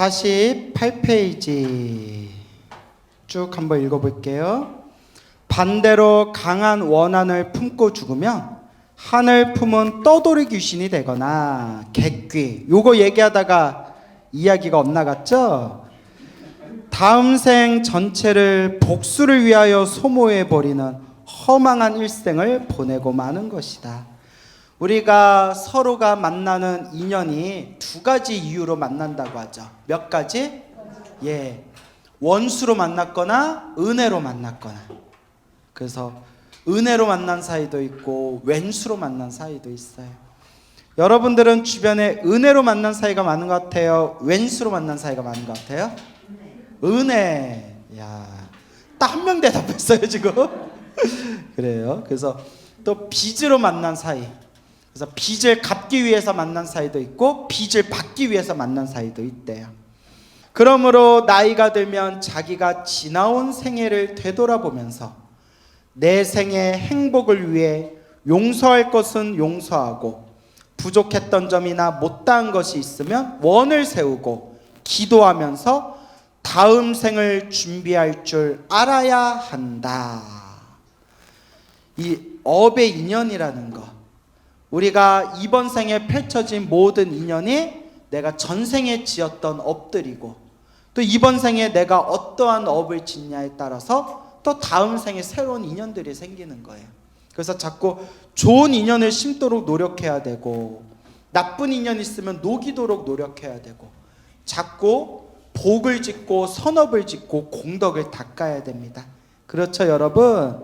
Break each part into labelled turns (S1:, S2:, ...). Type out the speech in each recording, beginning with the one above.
S1: 48페이지 쭉 한번 읽어볼게요. 반대로 강한 원한을 품고 죽으면 하늘 품은 떠돌이 귀신이 되거나 객귀, 요거 얘기하다가 이야기가 엇나갔죠? 다음 생 전체를 복수를 위하여 소모해버리는 허망한 일생을 보내고 마는 것이다. 우리가 서로가 만나는 인연이 두 가지 이유로 만난다고 하죠. 몇 가지? 예, 원수로 만났거나 은혜로 만났거나. 그래서 은혜로 만난 사이도 있고 왼수로 만난 사이도 있어요. 여러분들은 주변에 은혜로 만난 사이가 많은 것 같아요? 왼수로 만난 사이가 많은 것 같아요? 은혜. 야, 딱 한 명 대답했어요 지금. 그래요. 그래서 또 빚으로 만난 사이. 그래서 빚을 갚기 위해서 만난 사이도 있고 빚을 받기 위해서 만난 사이도 있대요. 그러므로 나이가 들면 자기가 지나온 생애를 되돌아보면서 내 생의 행복을 위해 용서할 것은 용서하고 부족했던 점이나 못다한 것이 있으면 원을 세우고 기도하면서 다음 생을 준비할 줄 알아야 한다. 이 업의 인연이라는 거, 우리가 이번 생에 펼쳐진 모든 인연이 내가 전생에 지었던 업들이고 또 이번 생에 내가 어떠한 업을 짓냐에 따라서 또 다음 생에 새로운 인연들이 생기는 거예요. 그래서 자꾸 좋은 인연을 심도록 노력해야 되고 나쁜 인연 있으면 녹이도록 노력해야 되고 자꾸 복을 짓고 선업을 짓고 공덕을 닦아야 됩니다. 그렇죠 여러분?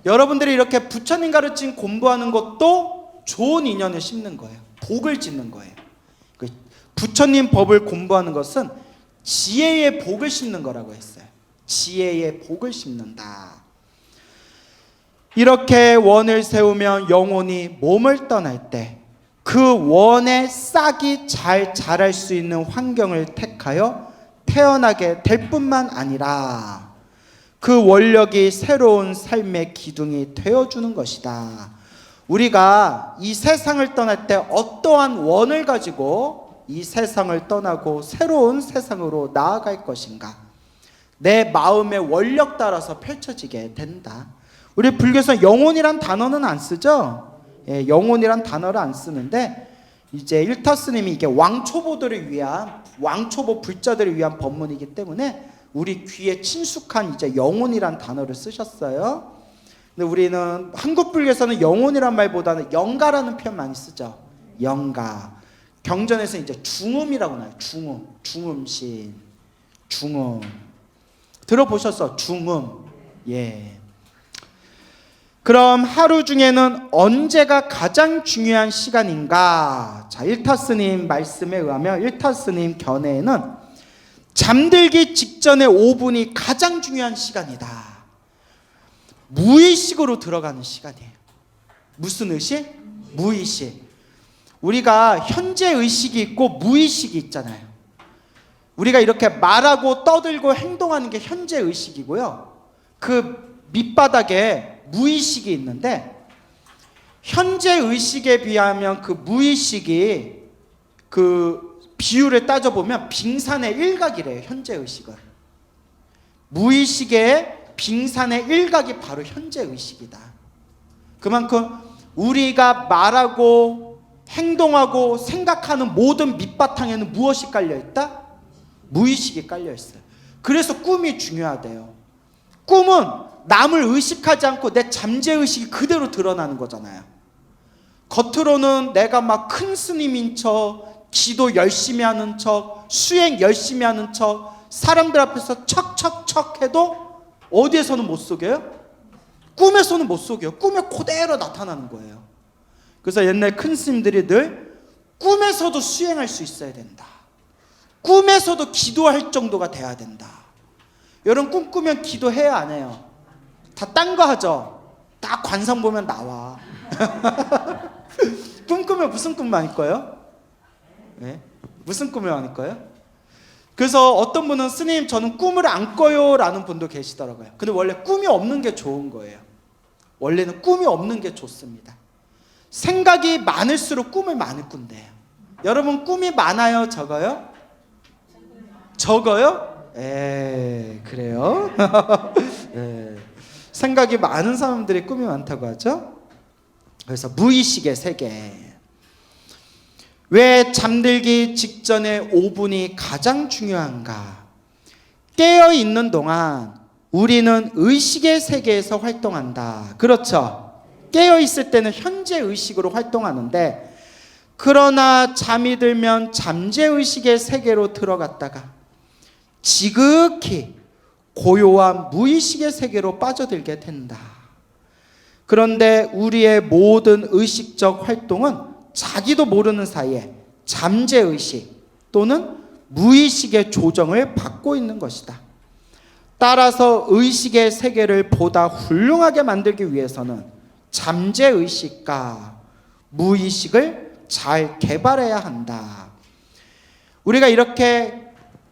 S1: 여러분들이 이렇게 부처님 가르친 공부하는 것도 좋은 인연을 심는 거예요. 복을 짓는 거예요. 부처님 법을 공부하는 것은 지혜의 복을 심는 거라고 했어요. 지혜의 복을 심는다. 이렇게 원을 세우면 영혼이 몸을 떠날 때 그 원의 싹이 잘 자랄 수 있는 환경을 택하여 태어나게 될 뿐만 아니라 그 원력이 새로운 삶의 기둥이 되어주는 것이다. 우리가 이 세상을 떠날 때 어떠한 원을 가지고 이 세상을 떠나고 새로운 세상으로 나아갈 것인가, 내 마음의 원력 따라서 펼쳐지게 된다. 우리 불교에서 영혼이란 단어는 안 쓰죠? 예, 영혼이란 단어를 안 쓰는데 이제 일타 스님이 이게 왕초보들을 위한, 왕초보 불자들을 위한 법문이기 때문에 우리 귀에 친숙한 이제 영혼이란 단어를 쓰셨어요. 근데 우리는 한국 불교에서는 영혼이란 말보다는 영가라는 표현 많이 쓰죠. 영가. 경전에서 이제 중음이라고 나와요. 중음, 중음신, 중음. 들어보셨어? 중음. 예. 그럼 하루 중에는 언제가 가장 중요한 시간인가? 자, 일타스님 말씀에 의하면, 일타스님 견해에는 잠들기 직전의 5분이 가장 중요한 시간이다. 무의식으로 들어가는 시간이에요. 무슨 의식? 무의식. 우리가 현재 의식이 있고 무의식이 있잖아요. 우리가 이렇게 말하고 떠들고 행동하는 게 현재 의식이고요. 그 밑바닥에 무의식이 있는데 현재 의식에 비하면 그 무의식이 그 비율을 따져보면 빙산의 일각이래요. 현재 의식은. 무의식의 빙산의 일각이 바로 현재 의식이다. 그만큼 우리가 말하고 행동하고 생각하는 모든 밑바탕에는 무엇이 깔려있다? 무의식이 깔려있어요. 그래서 꿈이 중요하대요. 꿈은 남을 의식하지 않고 내 잠재의식이 그대로 드러나는 거잖아요. 겉으로는 내가 막 큰 스님인 척, 기도 열심히 하는 척, 수행 열심히 하는 척, 사람들 앞에서 척척척 해도 어디에서는 못 속여요? 꿈에서는 못 속여요. 꿈에 그대로 나타나는 거예요. 그래서 옛날 큰 스님들이 늘 꿈에서도 수행할 수 있어야 된다. 꿈에서도 기도할 정도가 돼야 된다. 여러분 꿈꾸면 기도해야 안 해요? 다 딴 거 하죠? 딱 관상 보면 나와. 꿈꾸면 무슨 꿈 많을 거예요? 네? 무슨 꿈을 많을 거예요? 그래서 어떤 분은 스님 저는 꿈을 안 꿔요 라는 분도 계시더라고요. 근데 원래 꿈이 없는 게 좋은 거예요. 원래는 꿈이 없는 게 좋습니다. 생각이 많을수록 꿈을 많이 꾼대요. 여러분 꿈이 많아요 적어요? 적어요? 그래요? 생각이 많은 사람들이 꿈이 많다고 하죠. 그래서 무의식의 세계. 왜 잠들기 직전에 5분이 가장 중요한가? 깨어 있는 동안 우리는 의식의 세계에서 활동한다. 그렇죠? 깨어 있을 때는 현재 의식으로 활동하는데, 그러나 잠이 들면 잠재 의식의 세계로 들어갔다가 지극히 고요한 무의식의 세계로 빠져들게 된다. 그런데 우리의 모든 의식적 활동은 자기도 모르는 사이에 잠재 의식 또는 무의식의 조정을 받고 있는 것이다. 따라서 의식의 세계를 보다 훌륭하게 만들기 위해서는 잠재 의식과 무의식을 잘 개발해야 한다. 우리가 이렇게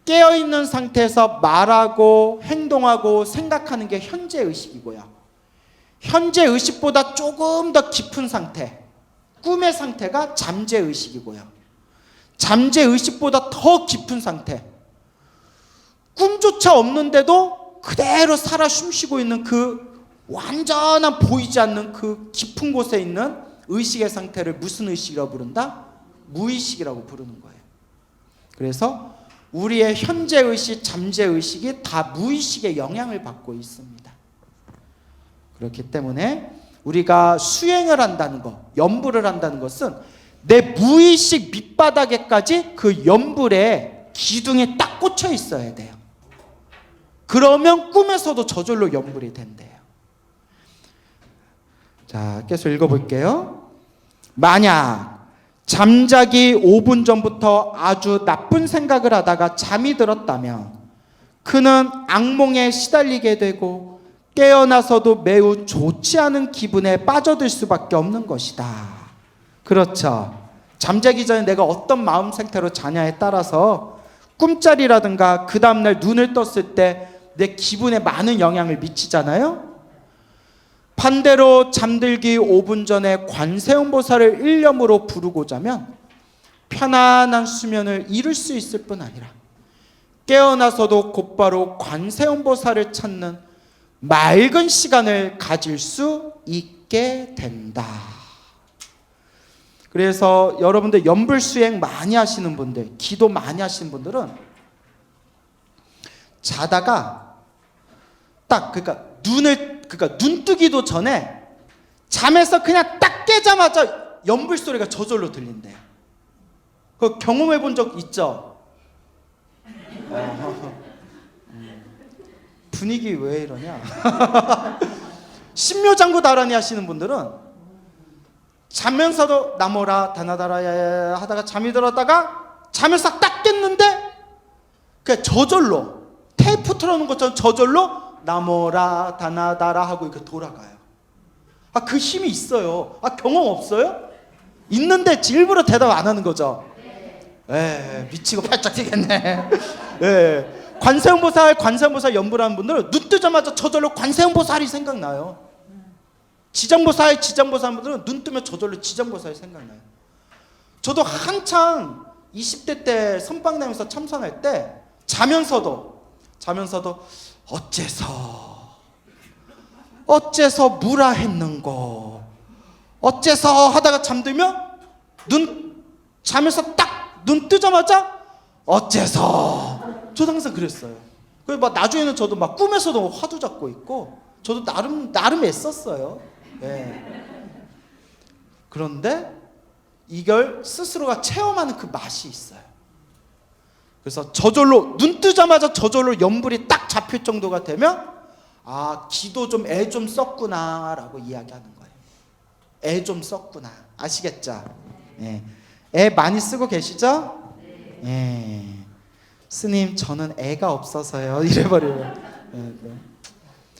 S1: 깨어있는 상태에서 말하고 행동하고 생각하는 게 현재 의식이고요, 현재 의식보다 조금 더 깊은 상태, 꿈의 상태가 잠재 의식이고요, 잠재 의식보다 더 깊은 상태, 꿈조차 없는데도 그대로 살아 숨쉬고 있는 그 완전한 보이지 않는 그 깊은 곳에 있는 의식의 상태를 무슨 의식이라고 부른다? 무의식이라고 부르는 거예요. 그래서 우리의 현재 의식, 잠재 의식이 다 무의식의 영향을 받고 있습니다. 그렇기 때문에 우리가 수행을 한다는 것, 염불을 한다는 것은 내 무의식 밑바닥에까지 그 염불의 기둥이 딱 꽂혀 있어야 돼요. 그러면 꿈에서도 저절로 염불이 된대요. 자, 계속 읽어볼게요. 만약 잠자기 5분 전부터 아주 나쁜 생각을 하다가 잠이 들었다면 그는 악몽에 시달리게 되고 깨어나서도 매우 좋지 않은 기분에 빠져들 수밖에 없는 것이다. 그렇죠. 잠자기 전에 내가 어떤 마음 상태로 자냐에 따라서 꿈자리라든가 그 다음날 눈을 떴을 때 내 기분에 많은 영향을 미치잖아요. 반대로 잠들기 5분 전에 관세음보살을 일념으로 부르고자 하면 편안한 수면을 이룰 수 있을 뿐 아니라 깨어나서도 곧바로 관세음보살을 찾는 맑은 시간을 가질 수 있게 된다. 그래서 여러분들 염불수행 많이 하시는 분들, 기도 많이 하시는 분들은 자다가 딱 눈 뜨기도 전에 잠에서 그냥 딱 깨자마자 염불 소리가 저절로 들린대요. 그거 경험해 본 적 있죠? 분위기 왜 이러냐? 신묘장구 다라니 하시는 분들은 자면서도 나모라 다나다라야 하다가 잠이 들었다가 잠에서 딱 깼는데 그냥 저절로 테이프 틀어놓은 것처럼 저절로 나모라 다나다라 하고 이렇게 돌아가요. 그 힘이 있어요. 경험 없어요? 있는데 일부러 대답 안 하는 거죠. 미치고 팔짝 뛰겠네. 관세음보살 염불하는 분들은 눈 뜨자마자 저절로 관세음보살이 생각나요. 지장보살 분들은 눈 뜨면 저절로 지장보살이 생각나요. 저도 한창 20대 때 선방나면서 참선할 때 자면서도 어째서 무라 했는고, 어째서 하다가 잠들면 잠에서 딱 눈 뜨자마자 어째서. 저도 항상 그랬어요. 그래서 막 나중에는 저도 막 꿈에서도 화두 잡고 있고, 저도 나름 애썼어요. 그런데 이걸 스스로가 체험하는 그 맛이 있어요. 그래서 저절로 눈 뜨자마자 저절로 염불이 딱 잡힐 정도가 되면 기도 좀 애 좀 썼구나 라고 이야기하는 거예요. 애 좀 썼구나. 아시겠죠? 애 많이 쓰고 계시죠? 스님 저는 애가 없어서요 이래버려요.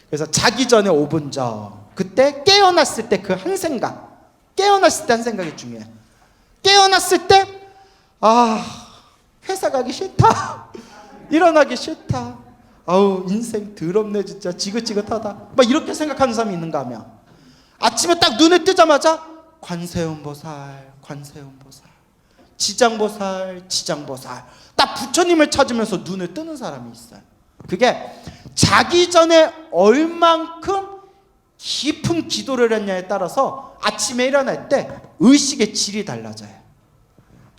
S1: 그래서 자기 전에 5분 전, 그때 깨어났을 때 그 한 생각, 깨어났을 때 한 생각이 중요해요. 깨어났을 때 회사 가기 싫다, 일어나기 싫다, 인생 더럽네 진짜, 지긋지긋하다, 막 이렇게 생각하는 사람이 있는가 하면 아침에 딱 눈을 뜨자마자 관세음보살 지장보살, 지장보살. 딱 부처님을 찾으면서 눈을 뜨는 사람이 있어요. 그게 자기 전에 얼만큼 깊은 기도를 했냐에 따라서 아침에 일어날 때 의식의 질이 달라져요.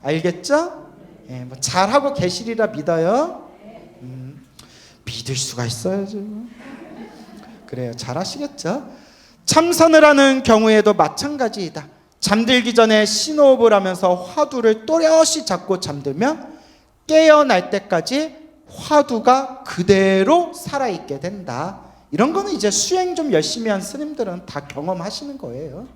S1: 알겠죠? 예, 뭐 잘하고 계시리라 믿어요. 믿을 수가 있어야죠. 그래요, 잘하시겠죠? 참선을 하는 경우에도 마찬가지이다. 잠들기 전에 신호흡을 하면서 화두를 또렷이 잡고 잠들면 깨어날 때까지 화두가 그대로 살아있게 된다. 이런 거는 이제 수행 좀 열심히 한 스님들은 다 경험하시는 거예요.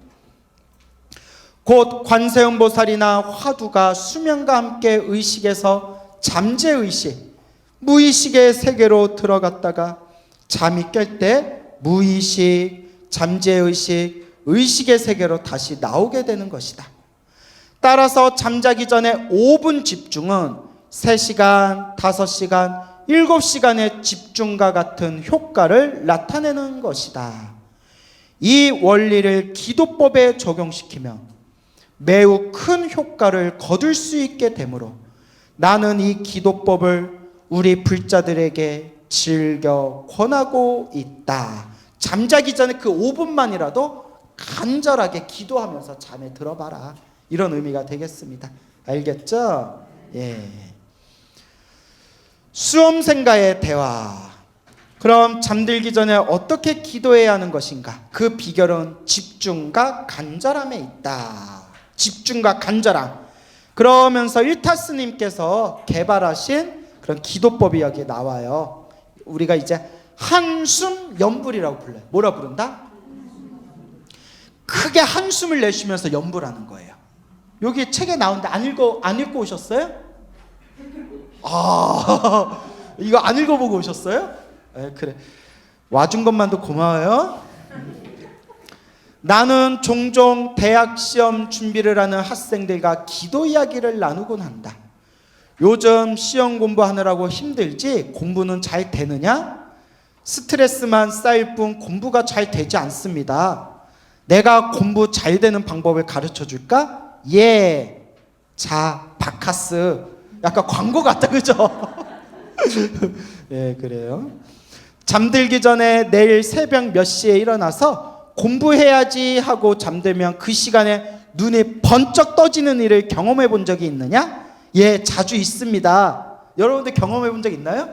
S1: 곧 관세음보살이나 화두가 수면과 함께 의식에서 잠재의식, 무의식의 세계로 들어갔다가 잠이 깰 때 무의식, 잠재의식, 의식의 세계로 다시 나오게 되는 것이다. 따라서 잠자기 전에 5분 집중은 3시간, 5시간, 7시간의 집중과 같은 효과를 나타내는 것이다. 이 원리를 기도법에 적용시키면 매우 큰 효과를 거둘 수 있게 되므로 나는 이 기도법을 우리 불자들에게 즐겨 권하고 있다. 잠자기 전에 그 5분만이라도 간절하게 기도하면서 잠에 들어봐라. 이런 의미가 되겠습니다. 알겠죠? 예. 수험생과의 대화. 그럼 잠들기 전에 어떻게 기도해야 하는 것인가? 그 비결은 집중과 간절함에 있다. 집중과 간절함. 그러면서 일타스님께서 개발하신 그런 기도법이 여기 나와요. 우리가 이제 한숨 연불이라고 불러요. 뭐라 부른다? 크게 한숨을 내쉬면서 연불하는 거예요. 여기 책에 나오는데 안 읽고 오셨어요? 아, 이거 안 읽어보고 오셨어요? 네, 그래. 와준 것만도 고마워요. 나는 종종 대학 시험 준비를 하는 학생들과 기도 이야기를 나누곤 한다. 요즘 시험 공부하느라고 힘들지 공부는 잘 되느냐? 스트레스만 쌓일 뿐 공부가 잘 되지 않습니다. 내가 공부 잘 되는 방법을 가르쳐 줄까? 예. 자, 바카스. 약간 광고 같다, 그죠? 예, 그래요. 잠들기 전에 내일 새벽 몇 시에 일어나서 공부해야지 하고 잠들면 그 시간에 눈이 번쩍 떠지는 일을 경험해 본 적이 있느냐? 예, 자주 있습니다. 여러분들 경험해 본 적 있나요?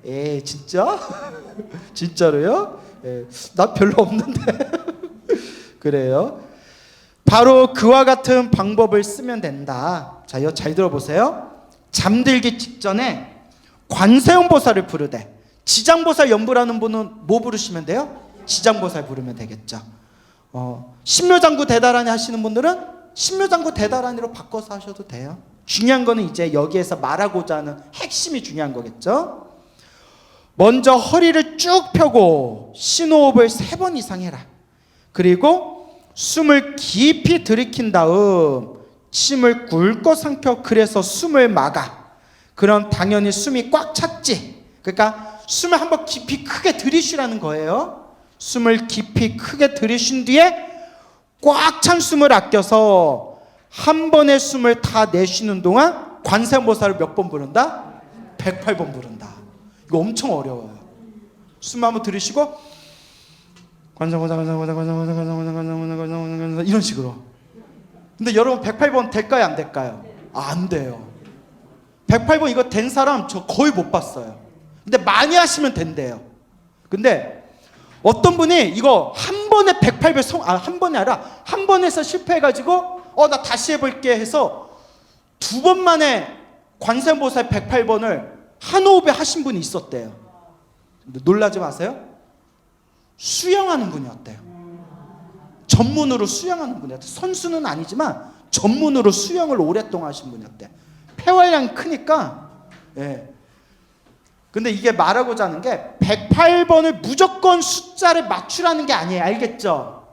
S1: 예, 진짜? 진짜로요? 예, 나 별로 없는데. 그래요. 바로 그와 같은 방법을 쓰면 된다. 자, 이거 잘 들어보세요. 잠들기 직전에 관세음보살을 부르되, 지장보살 연불하는 분은 뭐 부르시면 돼요? 지장보살 부르면 되겠죠. 신묘장구 대다라니 하시는 분들은 신묘장구 대다라니로 바꿔서 하셔도 돼요. 중요한 거는 이제 여기에서 말하고자 하는 핵심이 중요한 거겠죠. 먼저 허리를 쭉 펴고 신호흡을 3번 이상 해라. 그리고 숨을 깊이 들이킨 다음 침을 굵고 삼켜 그래서 숨을 막아. 그럼 당연히 숨이 꽉 찼지. 그러니까 숨을 한번 깊이 크게 들이쉬라는 거예요. 숨을 깊이 크게 들이쉰 뒤에 꽉 찬 숨을 아껴서 한 번에 숨을 다 내쉬는 동안 관세음보살을 몇 번 부른다? 108번 부른다. 이거 엄청 어려워요. 숨 한번 들이쉬고 이런 식으로. 근데 여러분 108번 될까요? 안 될까요? 안 돼요. 108번 이거 된 사람 저 거의 못 봤어요. 근데 많이 하시면 된대요. 근데 어떤 분이 이거 한 번에 108번 한 번이 아니라 한 번에서 실패해가지고 나 다시 해볼게 해서 2번 만에 관세음보살 108번을 한 호흡에 하신 분이 있었대요. 근데 놀라지 마세요. 수영하는 분이었대요. 전문으로 수영하는 분이었대요. 선수는 아니지만 전문으로 수영을 오랫동안 하신 분이었대요. 폐활량이 크니까. 예. 근데 이게 말하고자 하는 게 108번을 무조건 숫자를 맞추라는 게 아니에요. 알겠죠?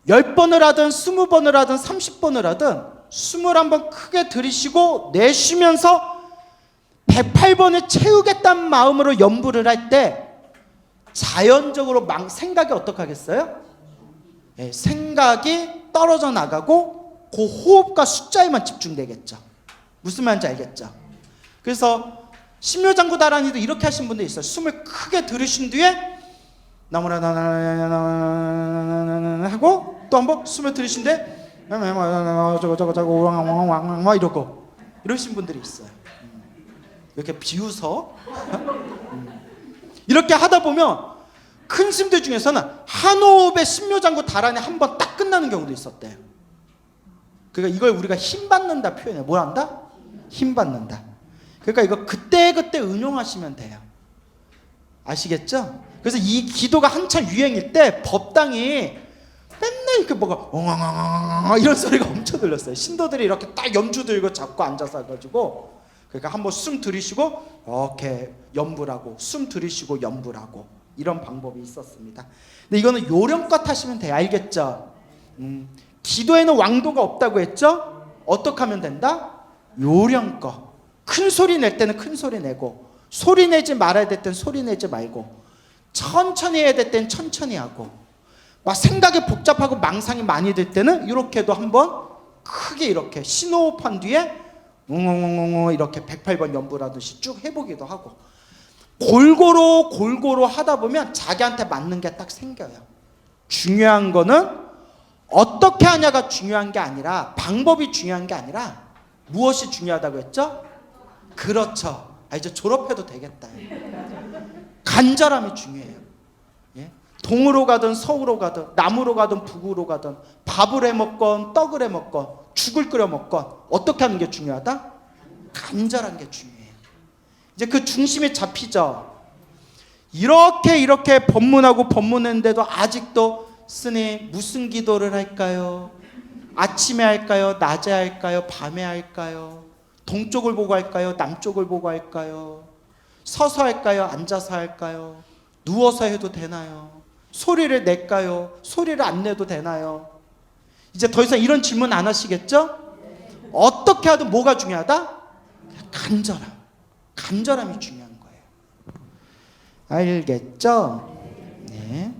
S1: 10번을 하든 20번을 하든 30번을 하든 숨을 한번 크게 들이쉬고 내쉬면서 108번을 채우겠다는 마음으로 연불을 할 때 자연적으로 생각이 어떻게 하겠어요? 예, 생각이 떨어져 나가고 그 호흡과 숫자에만 집중되겠죠. 무슨 말인지 알겠죠? 그래서 신묘장구다란이도 이렇게 하신 분들 있어요. 숨을 크게 들이신 뒤에 나무라 하고 또 한번 숨을 들이신 뒤에 저거 이러고 이러신 분들이 있어요. 이렇게 비웃어. 이렇게 하다 보면 큰 스님들 중에서는 한 호흡에 신묘장구 다란이 한 번 딱 끝나는 경우도 있었대요. 그러니까 이걸 우리가 힘 받는다 표현해. 뭘 한다? 힘 받는다. 그러니까 이거 그때그때 응용하시면 돼요. 아시겠죠? 그래서 이 기도가 한참 유행일 때 법당이 맨날 이렇게 뭐가 엉엉엉엉 이런 소리가 엄청 들렸어요. 신도들이 이렇게 딱 염주 들고 잡고 앉아서 해가지고, 그러니까 한번 숨 들이쉬고 이렇게 염불하고 숨 들이쉬고 염불하고 이런 방법이 있었습니다. 근데 이거는 요령껏 하시면 돼요. 알겠죠? 기도에는 왕도가 없다고 했죠? 어떻게 하면 된다? 요령껏. 큰 소리 낼 때는 큰 소리 내고, 소리 내지 말아야 될 때는 소리 내지 말고, 천천히 해야 될 때는 천천히 하고, 막 생각이 복잡하고 망상이 많이 들 때는 이렇게도 한번 크게 이렇게 신호흡한 뒤에 웅웅웅웅 이렇게 108번 연불하듯이 쭉 해보기도 하고, 골고루 하다 보면 자기한테 맞는 게 딱 생겨요. 중요한 거는 어떻게 하냐가 중요한 게 아니라, 방법이 중요한 게 아니라 무엇이 중요하다고 했죠? 그렇죠. 이제 졸업해도 되겠다. 간절함이 중요해요. 예? 동으로 가든 서우로 가든 남으로 가든 북으로 가든 밥을 해 먹건 떡을 해 먹건 죽을 끓여 먹건 어떻게 하는 게 중요하다? 간절한 게 중요해요. 이제 그 중심이 잡히죠. 이렇게 법문하고 법문했는데도 아직도 스님 무슨 기도를 할까요? 아침에 할까요? 낮에 할까요? 밤에 할까요? 동쪽을 보고 할까요? 남쪽을 보고 할까요? 서서 할까요? 앉아서 할까요? 누워서 해도 되나요? 소리를 낼까요? 소리를 안 내도 되나요? 이제 더 이상 이런 질문 안 하시겠죠? 어떻게 하든 뭐가 중요하다? 간절함이 중요한 거예요. 알겠죠? 네.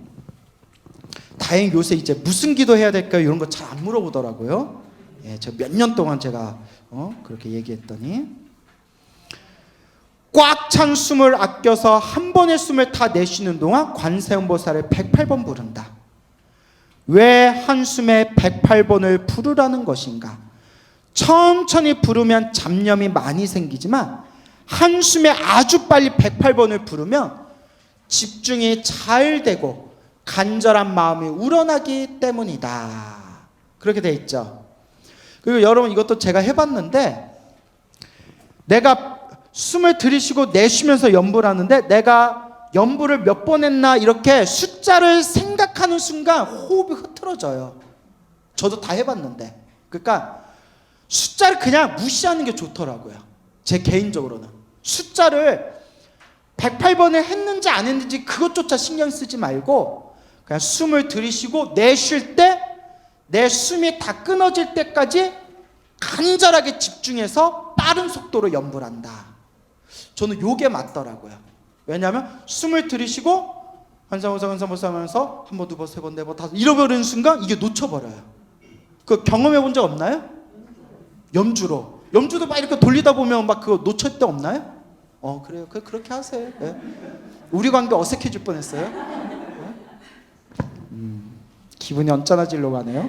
S1: 다행히 요새 이제 무슨 기도 해야 될까요? 이런 거 잘 안 물어보더라고요. 예, 저 몇 년 동안 제가 그렇게 얘기했더니, 꽉 찬 숨을 아껴서 한 번의 숨을 다 내쉬는 동안 관세음보살을 108번 부른다. 왜 한숨에 108번을 부르라는 것인가? 천천히 부르면 잡념이 많이 생기지만 한숨에 아주 빨리 108번을 부르면 집중이 잘 되고 간절한 마음이 우러나기 때문이다. 그렇게 돼 있죠. 그리고 여러분, 이것도 제가 해봤는데, 내가 숨을 들이쉬고 내쉬면서 연불하는데 내가 연불을 몇 번 했나 이렇게 숫자를 생각하는 순간 호흡이 흐트러져요. 저도 다 해봤는데. 그러니까 숫자를 그냥 무시하는 게 좋더라고요. 제 개인적으로는 숫자를 108번을 했는지 안 했는지 그것조차 신경 쓰지 말고 그냥 숨을 들이쉬고 내쉴 때 내 숨이 다 끊어질 때까지 간절하게 집중해서 빠른 속도로 연불한다. 저는 요게 맞더라고요. 왜냐하면 숨을 들이쉬고 한사무사 하면서 한 번, 두 번, 세 번, 네 번, 다섯 잃어버리는 순간 이게 놓쳐버려요. 그 경험해 본 적 없나요? 염주도 막 이렇게 돌리다 보면 막 그거 놓칠 때 없나요? 그래요. 그렇게 하세요. 네. 우리 관계 어색해질 뻔했어요. 네? 기분이 언짢아지려고 하네요.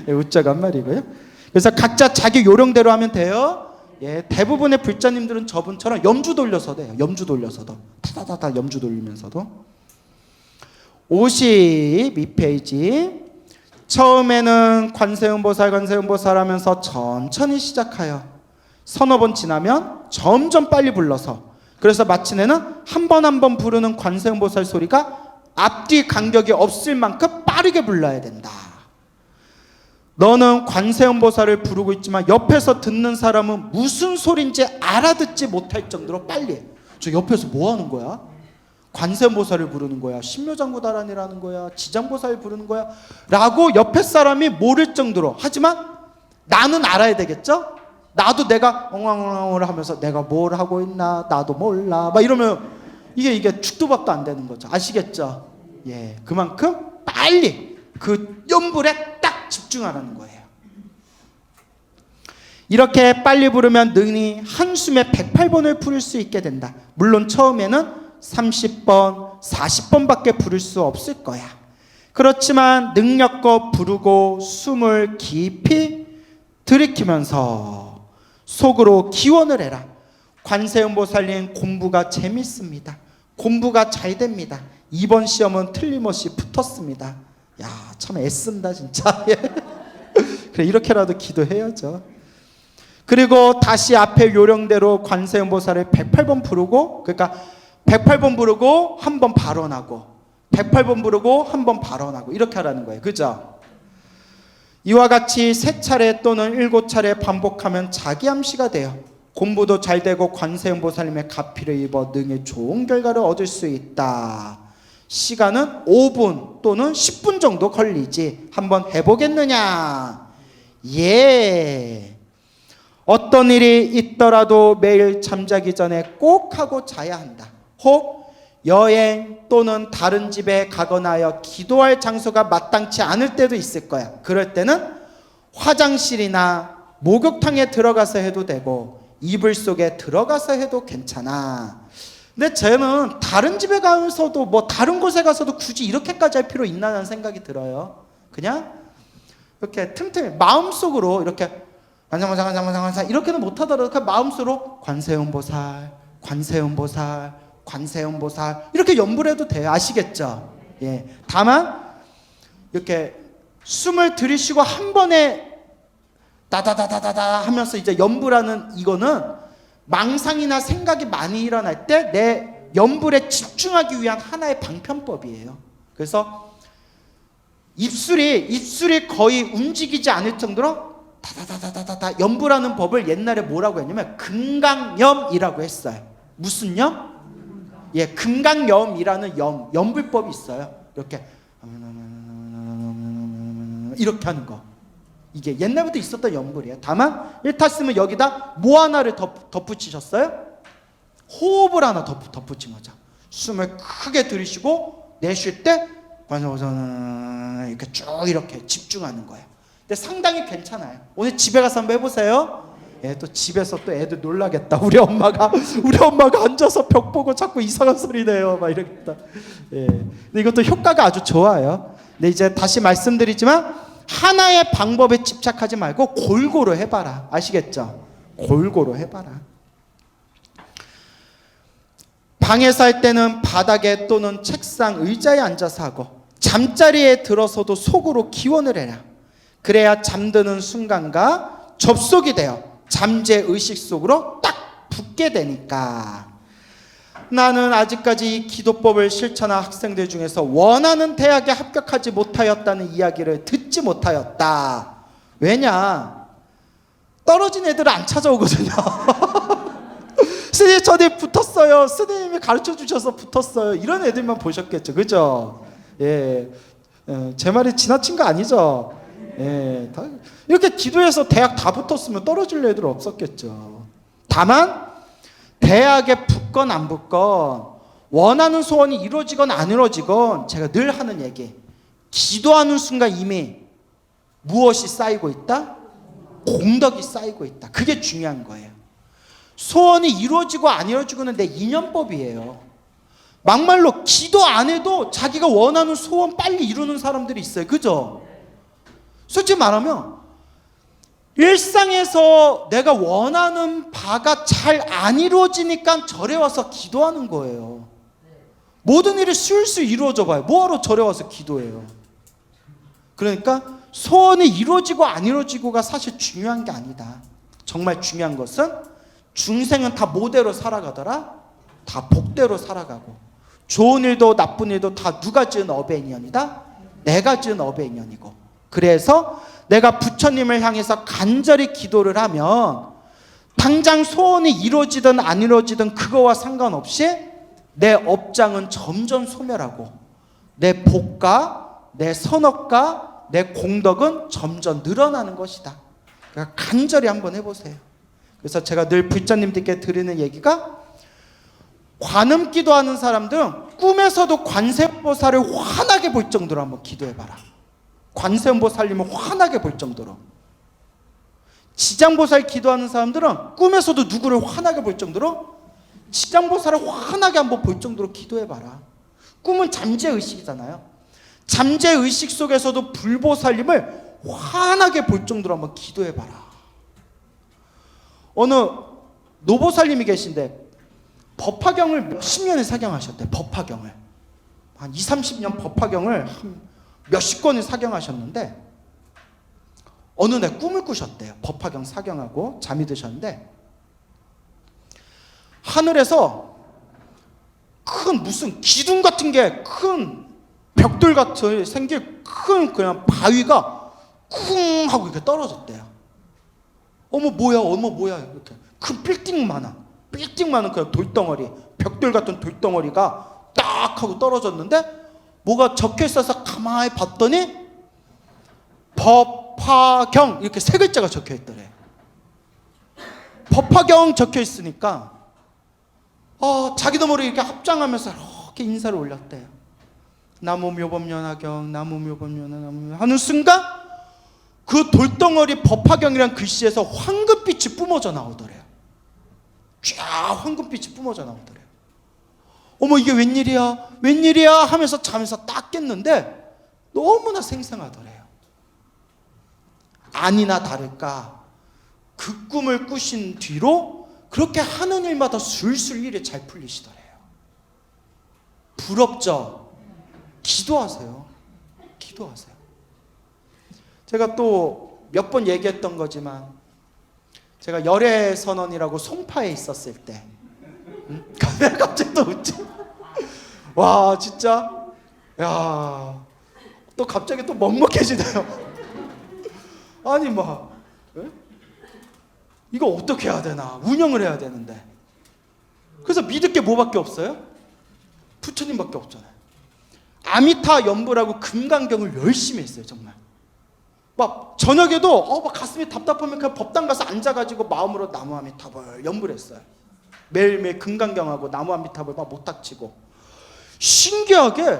S1: 네, 웃자고 한 말이고요. 그래서 각자 자기 요령대로 하면 돼요. 예, 대부분의 불자님들은 저분처럼 염주 돌려서도 해요. 염주 돌려서도 타다다다 염주 돌리면서도. 52페이지. 처음에는 관세음보살 하면서 천천히 시작하여 서너 번 지나면 점점 빨리 불러서, 그래서 마침내는 한 번 한 번 부르는 관세음보살 소리가 앞뒤 간격이 없을 만큼 빠르게 불러야 된다. 너는 관세음보살을 부르고 있지만 옆에서 듣는 사람은 무슨 소린지 알아듣지 못할 정도로 빨리 해. 저 옆에서 뭐 하는 거야? 관세음보살을 부르는 거야? 신묘장구다란이라는 거야? 지장보살 부르는 거야? 라고 옆에 사람이 모를 정도로. 하지만 나는 알아야 되겠죠? 나도 내가 엉엉엉엉을 하면서 내가 뭘 하고 있나 나도 몰라 막 이러면 이게 죽도 밥도 안 되는 거죠. 아시겠죠? 예, 그만큼 빨리 그 연불에 딱 집중. 집중하라는 거예요. 이렇게 빨리 부르면 능히 한숨에 108번을 부를 수 있게 된다. 물론 처음에는 30번, 40번밖에 부를 수 없을 거야. 그렇지만 능력껏 부르고 숨을 깊이 들이키면서 속으로 기원을 해라. 관세음보살님 공부가 재밌습니다. 공부가 잘 됩니다. 이번 시험은 틀림없이 붙었습니다. 야, 참 애쓴다 진짜. 그래, 이렇게라도 기도해야죠. 그리고 다시 앞에 요령대로 관세음보살을 108번 부르고, 그러니까 108번 부르고 한 번 발언하고 108번 부르고 한 번 발언하고 이렇게 하라는 거예요. 그죠? 이와 같이 3차례 또는 7차례 반복하면 자기암시가 돼요. 공부도 잘 되고 관세음보살님의 가피를 입어 능히 좋은 결과를 얻을 수 있다. 시간은 5분 또는 10분 정도 걸리지. 한번 해보겠느냐? 예. 어떤 일이 있더라도 매일 잠자기 전에 꼭 하고 자야 한다. 혹 여행 또는 다른 집에 가거나 하여 기도할 장소가 마땅치 않을 때도 있을 거야. 그럴 때는 화장실이나 목욕탕에 들어가서 해도 되고 이불 속에 들어가서 해도 괜찮아. 근데 저는 다른 집에 가서도 뭐 다른 곳에 가서도 굳이 이렇게까지 할 필요 있나라는 생각이 들어요. 그냥 이렇게 틈틈이 마음속으로 이렇게 관세음보살 이렇게는 못하더라도 그냥 마음속으로 관세음보살, 관세음보살, 관세음보살 이렇게 연불 해도 돼요. 아시겠죠? 예. 다만 이렇게 숨을 들이쉬고 한 번에 다다다다다다 하면서 이제 연불하는 이거는 망상이나 생각이 많이 일어날 때 내 연불에 집중하기 위한 하나의 방편법이에요. 그래서 입술이 거의 움직이지 않을 정도로 다다다다다다 연불하는 법을 옛날에 뭐라고 했냐면 금강염이라고 했어요. 무슨 염? 예, 금강염이라는 연불법이 있어요. 이렇게 하는 거. 이게 옛날부터 있었던 연불이에요. 다만 일타스면 여기다 뭐 하나를 덧붙이셨어요? 호흡을 하나 덧붙인 거죠. 숨을 크게 들이쉬고 내쉴 때 이렇게 쭉 이렇게 집중하는 거예요. 근데 상당히 괜찮아요. 오늘 집에 가서 한번 해보세요. 예, 또 집에서 또 애들 놀라겠다. 우리 엄마가 앉아서 벽 보고 자꾸 이상한 소리 내요. 막 이러겠다. 예. 근데 이것도 효과가 아주 좋아요. 근데 이제 다시 말씀드리지만 하나의 방법에 집착하지 말고 골고루 해봐라. 아시겠죠? 골고루 해봐라. 방에서 할 때는 바닥에 또는 책상, 의자에 앉아서 하고 잠자리에 들어서도 속으로 기원을 해라. 그래야 잠드는 순간과 접속이 되어 잠재 의식 속으로 딱 붙게 되니까. 나는 아직까지 이 기도법을 실천한 학생들 중에서 원하는 대학에 합격하지 못하였다는 이야기를 듣지 못하였다. 왜냐? 떨어진 애들은 안 찾아오거든요. 선생님 저기 붙었어요. 선생님이 가르쳐 주셔서 붙었어요. 이런 애들만 보셨겠죠. 그죠? 예, 제 말이 지나친 거 아니죠? 예, 이렇게 기도해서 대학 다 붙었으면 떨어질 애들 없었겠죠. 다만 대학에 붙건 안 붙건 원하는 소원이 이루어지건 안 이루어지건 제가 늘 하는 얘기, 기도하는 순간 이미 무엇이 쌓이고 있다? 공덕이 쌓이고 있다. 그게 중요한 거예요. 소원이 이루어지고 안 이루어지고는 내 인연법이에요. 막말로 기도 안 해도 자기가 원하는 소원 빨리 이루는 사람들이 있어요. 그죠? 솔직히 말하면 일상에서 내가 원하는 바가 잘 안 이루어지니까 절에 와서 기도하는 거예요. 모든 일이 술술 이루어져 봐요. 뭐하러 절에 와서 기도해요? 그러니까 소원이 이루어지고 안 이루어지고가 사실 중요한 게 아니다. 정말 중요한 것은 중생은 다 뭐대로 살아가더라? 다 복대로 살아가고 좋은 일도 나쁜 일도 다 누가 지은 업의 인연이다? 내가 지은 업의 인연이고, 그래서 내가 부처님을 향해서 간절히 기도를 하면 당장 소원이 이루어지든 안 이루어지든 그거와 상관없이 내 업장은 점점 소멸하고 내 복과 내 선업과 내 공덕은 점점 늘어나는 것이다. 그러니까 간절히 한번 해보세요. 그래서 제가 늘 불자님들께 드리는 얘기가, 관음 기도하는 사람들은 꿈에서도 관세음보살을 환하게 볼 정도로 한번 기도해봐라. 관세음보살님을 환하게 볼 정도로. 지장보살 기도하는 사람들은 꿈에서도 누구를 환하게 볼 정도로, 지장보살을 환하게 한번 볼 정도로 기도해봐라. 꿈은 잠재의식이잖아요. 잠재의식 속에서도 불보살님을 환하게 볼 정도로 한번 기도해봐라. 어느 노보살님이 계신데 법화경을 몇십 년을 사경하셨대. 법화경을 한 20, 30년 법화경을 한 몇십 권을 사경하셨는데 어느 날 꿈을 꾸셨대요. 법화경 사경하고 잠이 드셨는데 하늘에서 큰 무슨 기둥 같은 게, 큰 벽돌 같은 생길 큰 그냥 바위가 쿵 하고 이렇게 떨어졌대요. 어머 뭐야 이렇게 큰 빌딩 많은 그냥 돌덩어리, 벽돌 같은 돌덩어리가 딱 하고 떨어졌는데 뭐가 적혀 있어서 가만히 봤더니 법화경 이렇게 세 글자가 적혀 있더래. 법화경 적혀 있으니까 자기도 모르게 이렇게 합장하면서 이렇게 인사를 올렸대요. 나무묘법연화경, 나무묘법연화 하는 순간 그 돌덩어리 법화경이란 글씨에서 황금빛이 뿜어져 나오더래요. 쫙 황금빛이 뿜어져 나오더래요. 어머 이게 웬일이야 하면서 잠에서 딱 깼는데 너무나 생생하더래요. 아니나 다를까 그 꿈을 꾸신 뒤로 그렇게 하는 일마다 술술 일이 잘 풀리시더래요. 부럽죠? 기도하세요. 제가 또 몇 번 얘기했던 거지만 제가 열애선언이라고 송파에 있었을 때 왜 갑자기 또 웃지? 와 진짜 야 또 갑자기 또 먹먹해지네요. 아니 막 이거 어떻게 해야 되나, 운영을 해야 되는데 그래서 믿을 게 뭐밖에 없어요? 부처님밖에 없잖아요. 아미타 연불하고 금강경을 열심히 했어요. 정말 막 저녁에도 막 가슴이 답답하면 그냥 법당 가서 앉아가지고 마음으로 나무 아미타불 연불했어요. 매일매일 금강경하고 나무 아미타불 막 못 닥치고. 신기하게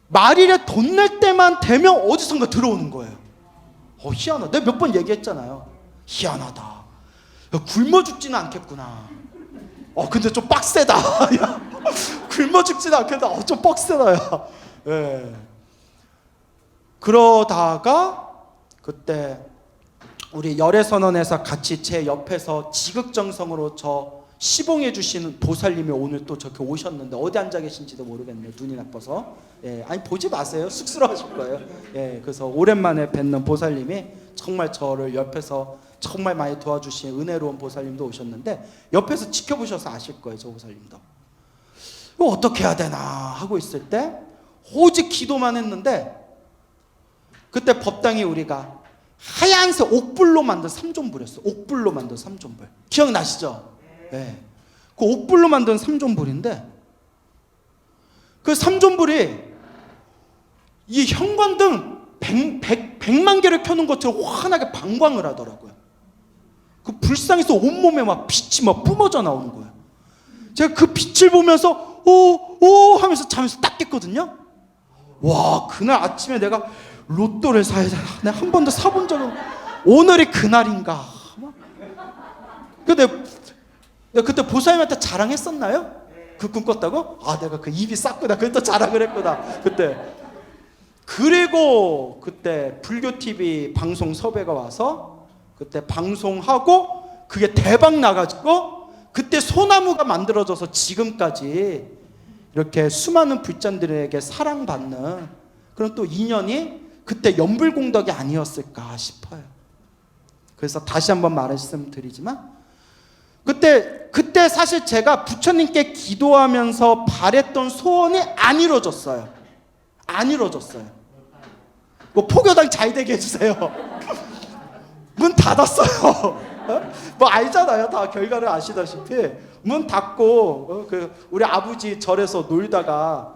S1: 말일에 돈 낼 때만 되면 어디선가 들어오는 거예요. 희한하다. 내가 몇 번 얘기했잖아요. 희한하다. 야, 굶어 죽지는 않겠구나. 근데 좀 빡세다. 야, 굶어 죽지는 않겠다. 좀 빡세다. 야. 예. 그러다가 그때 우리 열애선언에서 같이 제 옆에서 지극정성으로 저 시봉해 주시는 보살님이 오늘 또 저렇게 오셨는데 어디 앉아 계신지도 모르겠네요. 눈이 나빠서. 예, 아니 보지 마세요. 쑥스러워하실 거예요. 예, 그래서 오랜만에 뵙는 보살님이 정말 저를 옆에서 정말 많이 도와주신 은혜로운 보살님도 오셨는데 옆에서 지켜보셔서 아실 거예요. 저 보살님도. 이거 어떻게 해야 되나 하고 있을 때 오직 기도만 했는데 그때 법당이 우리가 하얀색 옥불로 만든 삼존불이었어요. 옥불로 만든 삼존불. 기억나시죠? 네. 그 옥불로 만든 삼존불인데 그 삼존불이 이 형광등 100만 개를 켜는 것처럼 환하게 방광을 하더라고요. 그 불상에서 온몸에 막 빛이 막 뿜어져 나오는 거예요. 제가 그 빛을 보면서 오 하면서 잠에서 딱 깼거든요. 와, 그날 아침에 내가 로또를 사야 되나? 내가 한 번도 사본 적은 오늘이 그날인가? 근데 내가 그때 보살님한테 자랑했었나요? 그 꿈 꿨다고? 내가 그 입이 쌌구나. 그때 자랑을 했구나. 그때. 그리고 그때 불교TV 방송 섭외가 와서 그때 방송하고 그게 대박 나가지고 그때 소나무가 만들어져서 지금까지 이렇게 수많은 불잔들에게 사랑받는 그런 또 인연이 그때 연불공덕이 아니었을까 싶어요. 그래서 다시 한번 말씀드리지만 그때 사실 제가 부처님께 기도하면서 바랬던 소원이 안 이루어졌어요. 안 이루어졌어요. 뭐 포교당 잘 되게 해주세요. 문 닫았어요. 뭐 알잖아요. 다 결과를 아시다시피 문 닫고 그 우리 아버지 절에서 놀다가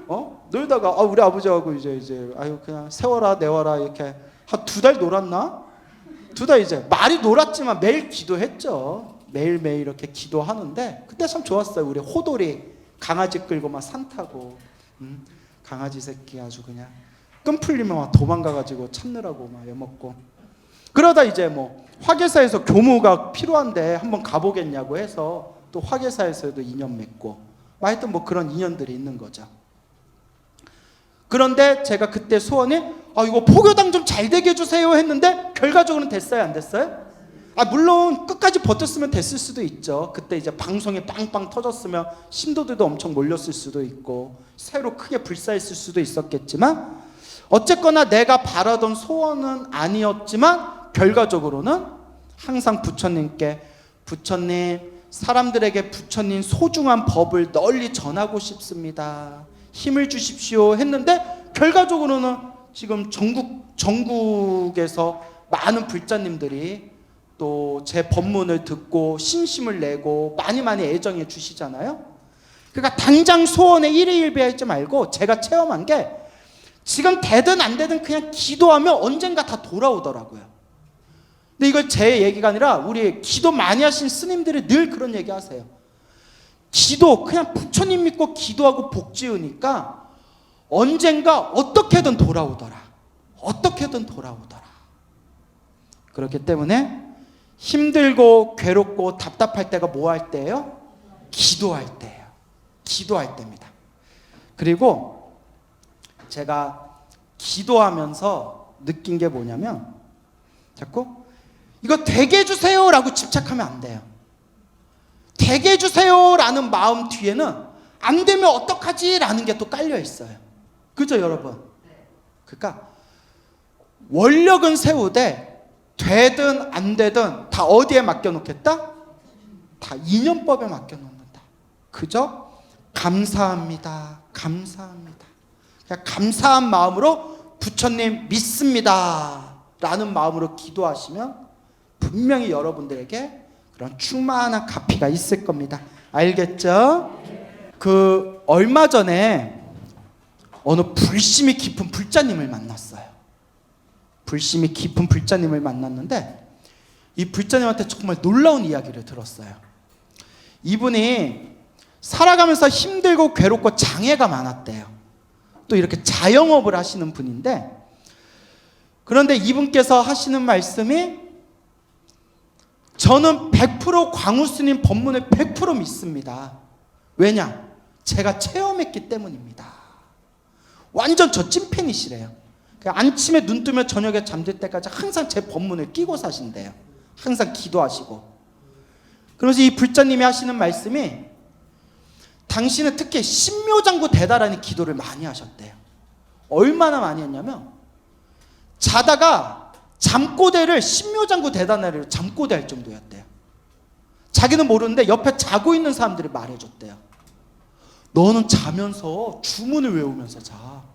S1: 우리 아버지하고 이제 아유 그냥 세워라 내워라 이렇게 한 2달 놀았나? 2달 이제 많이 놀았지만 매일 기도했죠. 매일매일 이렇게 기도하는데 그때 참 좋았어요. 우리 호돌이 강아지 끌고 막 산 타고 강아지 새끼 아주 그냥 끈 풀리면 막 도망가가지고 찾느라고 막 애먹고. 그러다 이제 뭐 화계사에서 교무가 필요한데 한번 가보겠냐고 해서 또 화계사에서도 인연 맺고, 하여튼 뭐 그런 인연들이 있는 거죠. 그런데 제가 그때 소원이 이거 포교당 좀 잘 되게 해주세요 했는데 결과적으로는 됐어요, 안 됐어요? 물론 끝까지 버텼으면 됐을 수도 있죠. 그때 이제 방송이 빵빵 터졌으면 신도들도 엄청 몰렸을 수도 있고 새로 크게 불사했을 수도 있었겠지만, 어쨌거나 내가 바라던 소원은 아니었지만 결과적으로는 항상 부처님께, 부처님, 사람들에게 부처님 소중한 법을 널리 전하고 싶습니다, 힘을 주십시오 했는데, 결과적으로는 지금 전국에서 많은 불자님들이 또 제 법문을 듣고 신심을 내고 많이 애정해 주시잖아요. 그러니까 당장 소원에 일희일비하지 말고 제가 체험한 게, 지금 되든 안 되든 그냥 기도하면 언젠가 다 돌아오더라고요. 근데 이걸 제 얘기가 아니라 우리 기도 많이 하신 스님들이 늘 그런 얘기 하세요. 기도, 그냥 부처님 믿고 기도하고 복 지으니까 언젠가 어떻게든 돌아오더라. 어떻게든 돌아오더라. 그렇기 때문에 힘들고 괴롭고 답답할 때가 뭐 할 때예요? 기도할 때예요. 기도할 때입니다. 그리고 제가 기도하면서 느낀 게 뭐냐면, 자꾸 이거 되게 해주세요 라고 집착하면 안 돼요. 되게 해주세요 라는 마음 뒤에는 안 되면 어떡하지 라는 게 또 깔려 있어요. 그죠 여러분? 그러니까 원력은 세우되 되든 안 되든 다 어디에 맡겨놓겠다? 다 인연법에 맡겨놓는다. 그죠? 감사합니다. 감사합니다. 그냥 감사한 마음으로 부처님 믿습니다 라는 마음으로 기도하시면 분명히 여러분들에게 그런 충만한 가피가 있을 겁니다. 알겠죠? 얼마 전에 어느 불심이 깊은 불자님을 만났어요. 불심이 깊은 불자님을 만났는데, 이 불자님한테 정말 놀라운 이야기를 들었어요. 이분이 살아가면서 힘들고 괴롭고 장애가 많았대요. 또 이렇게 자영업을 하시는 분인데, 그런데 이분께서 하시는 말씀이, 저는 100% 광우스님 법문을 100% 믿습니다. 왜냐? 제가 체험했기 때문입니다. 완전 저 찐팬이시래요. 아침에 눈 뜨면 저녁에 잠들 때까지 항상 제 법문을 끼고 사신대요. 항상 기도하시고. 그러면서 이 불자님이 하시는 말씀이, 당신은 특히 신묘장구 대다라는 기도를 많이 하셨대요. 얼마나 많이 했냐면, 자다가 잠꼬대를 신묘장구 대다나리로 잠꼬대 할 정도였대요. 자기는 모르는데 옆에 자고 있는 사람들이 말해줬대요. 너는 자면서 주문을 외우면서 자.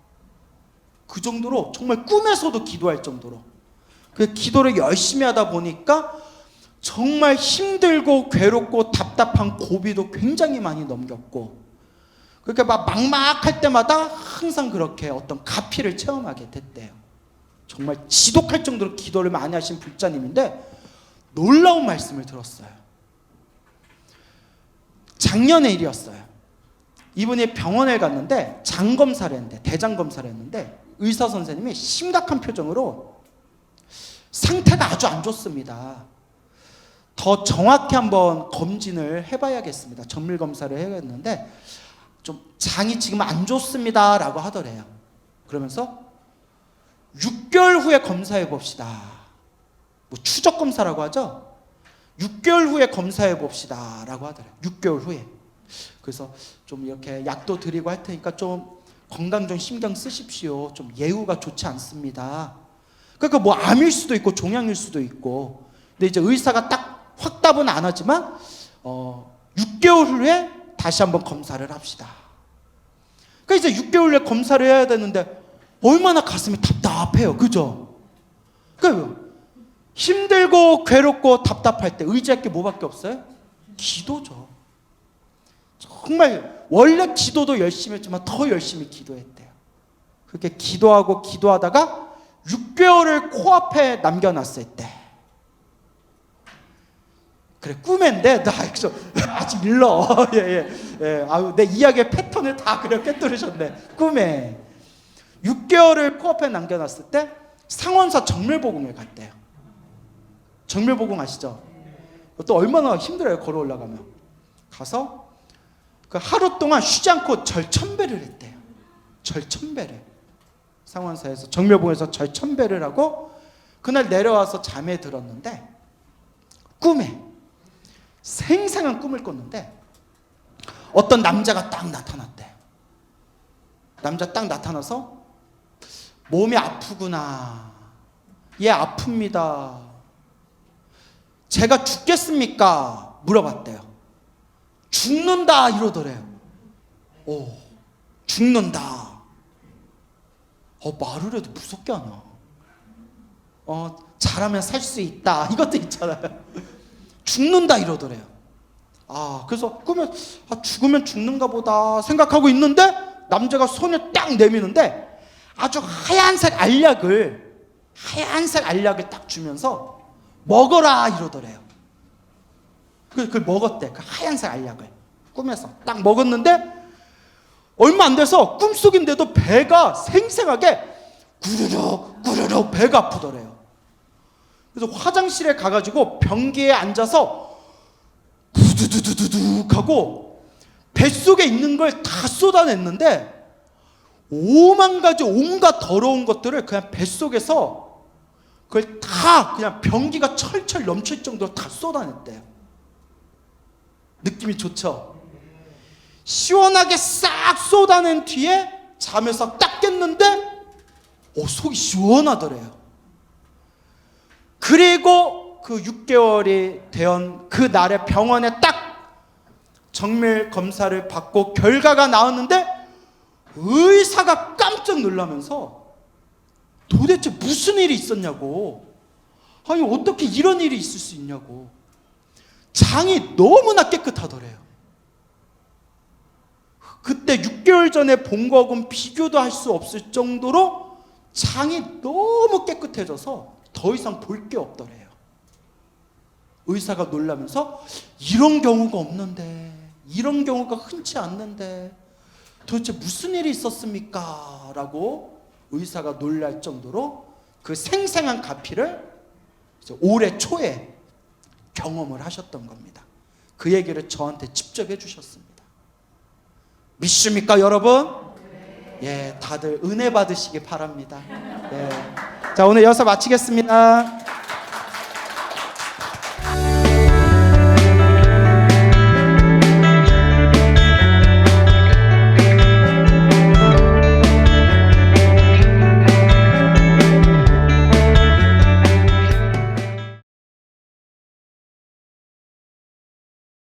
S1: 그 정도로 정말 꿈에서도 기도할 정도로 그 기도를 열심히 하다 보니까 정말 힘들고 괴롭고 답답한 고비도 굉장히 많이 넘겼고, 그렇게 막막할 때마다 항상 그렇게 어떤 가피를 체험하게 됐대요. 정말 지독할 정도로 기도를 많이 하신 불자님인데, 놀라운 말씀을 들었어요. 작년의 일이었어요. 이분이 병원에 갔는데 장 검사를 했는데, 대장 검사를 했는데, 의사 선생님이 심각한 표정으로 상태가 아주 안 좋습니다. 더 정확히 한번 검진을 해봐야겠습니다. 정밀 검사를 해야겠는데 좀 장이 지금 안 좋습니다 라고 하더래요. 그러면서 6개월 후에 검사해 봅시다. 뭐 추적 검사라고 하죠. 6개월 후에 검사해 봅시다 라고 하더래요. 6개월 후에. 그래서 좀 이렇게 약도 드리고 할 테니까 좀 건강 좀 신경 쓰십시오. 좀 예후가 좋지 않습니다. 그러니까 뭐 암일 수도 있고 종양일 수도 있고. 근데 이제 의사가 딱 확답은 안 하지만 6개월 후에 다시 한번 검사를 합시다. 그러니까 이제 6개월 후에 검사를 해야 되는데 얼마나 가슴이 답답해요. 그죠? 그러니까 힘들고 괴롭고 답답할 때 의지할 게 뭐밖에 없어요? 기도죠. 정말 원래 기도도 열심히 했지만 더 열심히 기도했대요. 그렇게 기도하고 기도하다가 6개월을 코앞에 남겨놨을 때, 그래 꿈인데 나 아직 일러. 예. 아유 내 이야기의 패턴을 다 그래 꿰뚫으셨네. 꿈에 6개월을 코앞에 남겨놨을 때 상원사 정밀보궁에 갔대요. 정밀보궁 아시죠? 또 얼마나 힘들어요. 걸어 올라가면. 가서 그 하루 동안 쉬지 않고 절천배를 했대요. 절천배를. 상원사에서 정밀보궁에서 절천배를 하고 그날 내려와서 잠에 들었는데 꿈에 생생한 꿈을 꿨는데 어떤 남자가 딱 나타났대. 남자 딱 나타나서 몸이 아프구나. 예, 아픕니다. 제가 죽겠습니까? 물어봤대요. 죽는다 이러더래요. 오, 죽는다. 말을 해도 무섭게 하나. 잘하면 살 수 있다. 이것도 있잖아요. 죽는다 이러더래요. 그래서 꿈에 죽으면 죽는가 보다 생각하고 있는데 남자가 손을 딱 내미는데 아주 하얀색 알약을 딱 주면서 먹어라 이러더래요. 그걸 먹었대. 그 하얀색 알약을 꿈에서 딱 먹었는데 얼마 안 돼서 꿈속인데도 배가 생생하게 구르륵 배가 아프더래요. 그래서 화장실에 가가지고 변기에 앉아서 부두두두둑 하고 뱃속에 있는 걸 다 쏟아냈는데 5만 가지 온갖 더러운 것들을 그냥 뱃속에서 그걸 다 그냥 변기가 철철 넘칠 정도로 다 쏟아냈대요. 느낌이 좋죠? 시원하게 싹 쏟아낸 뒤에 잠에서 딱 깼는데 속이 시원하더래요. 그리고 그 6개월이 된 그 날에 병원에 딱 정밀 검사를 받고 결과가 나왔는데 의사가 깜짝 놀라면서 도대체 무슨 일이 있었냐고. 아니 어떻게 이런 일이 있을 수 있냐고. 장이 너무나 깨끗하더래요. 그때 6개월 전에 본 거하고는 비교도 할 수 없을 정도로 장이 너무 깨끗해져서 더 이상 볼 게 없더래요. 의사가 놀라면서 이런 경우가 없는데, 이런 경우가 흔치 않는데 도대체 무슨 일이 있었습니까? 라고 의사가 놀랄 정도로 그 생생한 가피를 올해 초에 경험을 하셨던 겁니다. 그 얘기를 저한테 직접 해주셨습니다. 믿습니까 여러분? 예, 다들 은혜 받으시기 바랍니다. 예. 자, 오늘 여기서 마치겠습니다.